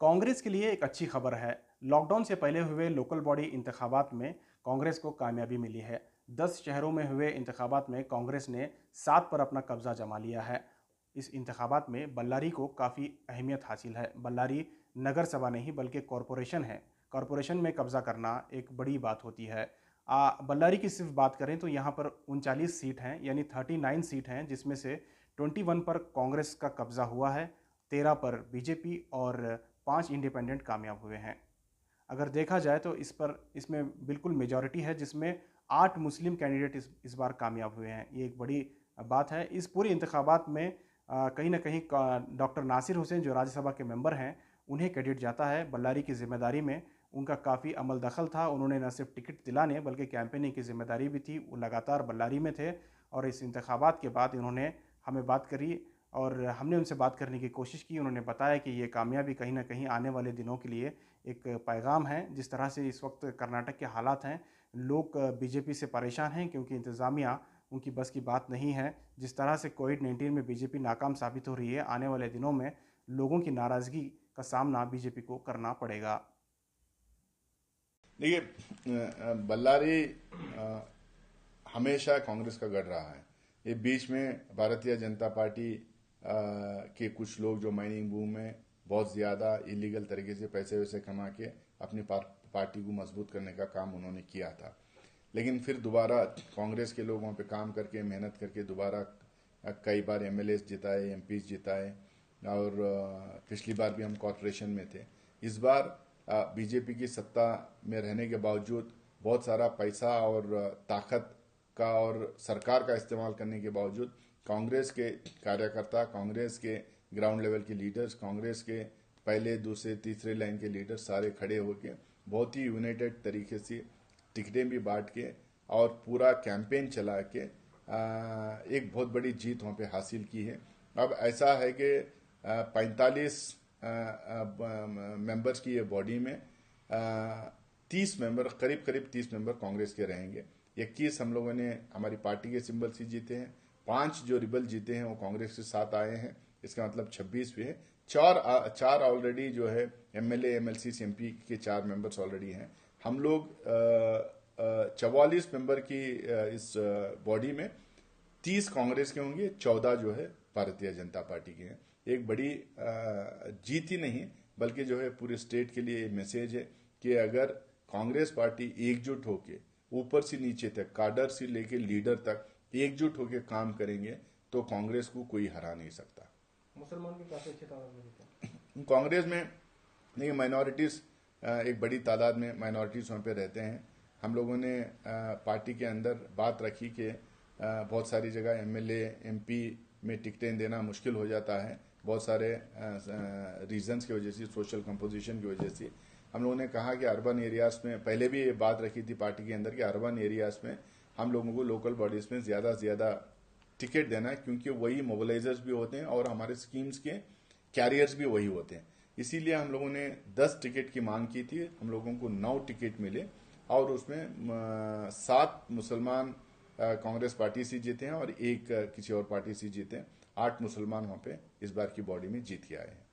कांग्रेस के लिए एक अच्छी खबर है। लॉकडाउन से पहले हुए लोकल बॉडी इंतखाबात में कांग्रेस को कामयाबी मिली है। 10 शहरों में हुए इंतखाबात में कांग्रेस ने 7 पर अपना कब्जा जमा लिया है। इस इंतखाबात में बल्लारी को काफ़ी अहमियत हासिल है। बल्लारी नगर सभा नहीं बल्कि कॉरपोरेशन है। कॉरपोरेशन में कब्जा करना एक बड़ी बात होती है। बल्लारी की सिर्फ बात करें तो यहाँ पर 39 सीट हैं, यानी 39 सीट हैं, जिसमें से 21 पर कांग्रेस का कब्जा हुआ है, 13 पर बीजेपी और 5 इंडिपेंडेंट कामयाब हुए हैं। अगर देखा जाए तो इसमें बिल्कुल मेजॉरिटी है, जिसमें 8 मुस्लिम कैंडिडेट इस बार कामयाब हुए हैं। ये एक बड़ी बात है। इस पूरी इंतखाबात में कहीं ना कहीं डॉक्टर नासिर हुसैन जो राज्यसभा के मेंबर हैं, उन्हें क्रेडिट जाता है। बल्लारी की जिम्मेदारी में उनका काफ़ी अमल दखल था। उन्होंने न सिर्फ टिकट दिलाने बल्कि कैंपेनिंग की जिम्मेदारी भी थी। वो लगातार बल्लारी में थे और इस इंतखाबात के बाद इन्होंने हमें बात करी और हमने उनसे बात करने की कोशिश की। उन्होंने बताया कि ये कामयाबी कहीं ना कहीं आने वाले दिनों के लिए एक पैगाम है। जिस तरह से इस वक्त कर्नाटक के हालात हैं, लोग बीजेपी से परेशान हैं क्योंकि इंतज़ामिया उनकी बस की बात नहीं है। जिस तरह से कोविड-19 में बीजेपी नाकाम साबित हो रही है, आने वाले दिनों में लोगों की नाराज़गी का सामना बीजेपी को करना पड़ेगा। देखिए, बल्लारी हमेशा कांग्रेस का गढ़ रहा है। ये बीच में भारतीय जनता पार्टी के कुछ लोग जो माइनिंग बूम में बहुत ज्यादा इलीगल तरीके से पैसे वैसे कमा के अपनी पार्टी को मजबूत करने का काम उन्होंने किया था। लेकिन फिर दोबारा कांग्रेस के लोगों पे काम करके मेहनत करके दोबारा कई बार एमएलए जिताए, एमपी जिताए और पिछली बार भी हम कॉरपोरेशन में थे। इस बार बीजेपी की सत्ता में रहने के बावजूद बहुत सारा पैसा और ताकत का और सरकार का इस्तेमाल करने के बावजूद कांग्रेस के कार्यकर्ता, कांग्रेस के ग्राउंड लेवल के लीडर्स, कांग्रेस के पहले दूसरे तीसरे लाइन के लीडर्स सारे खड़े होकर बहुत ही यूनाइटेड तरीके से टिकटें भी बांट के और पूरा कैंपेन चला के एक बहुत बड़ी जीत वहां पे हासिल की है। अब ऐसा है कि 45 मेंबर्स की ये बॉडी में 30 मेंबर, करीब करीब 30 मेंबर कांग्रेस के रहेंगे। 21 हम लोगों ने हमारी पार्टी के सिंबल से जीते हैं। 5 जो रिबल जीते हैं वो कांग्रेस के साथ आए हैं। इसका मतलब 26 भी है। चार ऑलरेडी जो है एमएलए, एमएलसी, एमपी के 4 मेंबर्स ऑलरेडी हैं। हम लोग 44 मेंबर की इस बॉडी में 30 कांग्रेस के होंगे, 14 जो है भारतीय जनता पार्टी के हैं। एक बड़ी जीत ही नहीं बल्कि जो है पूरे स्टेट के लिए मैसेज है कि अगर कांग्रेस पार्टी एकजुट होके ऊपर से नीचे तक, काडर से लेके लीडर तक एकजुट होके काम करेंगे तो कांग्रेस को कोई हरा नहीं सकता। मुसलमान भी काफी अच्छी तादाद में जीते। कांग्रेस में नहीं, माइनॉरिटीज एक बड़ी तादाद में माइनॉरिटीज वहां पे रहते हैं। हम लोगों ने पार्टी के अंदर बात रखी कि बहुत सारी जगह एमएलए, एमपी में टिकटें देना मुश्किल हो जाता है, बहुत सारे रीजंस की वजह से, सोशल कंपोजिशन की वजह से। हम लोगों ने कहा कि अर्बन एरियाज में, पहले भी ये बात रखी थी पार्टी के अंदर कि अर्बन एरियाज में हम लोगों को लोकल बॉडीज में ज्यादा से ज्यादा टिकट देना है, क्योंकि वही मोबिलाइजर्स भी होते हैं और हमारे स्कीम्स के कैरियर्स भी वही होते हैं। इसीलिए हम लोगों ने 10 टिकट की मांग की थी। हम लोगों को 9 टिकट मिले और उसमें 7 मुसलमान कांग्रेस पार्टी से जीते हैं और एक किसी और पार्टी से जीते हैं। 8 मुसलमान वहां पे इस बार की बॉडी में जीत के आए हैं।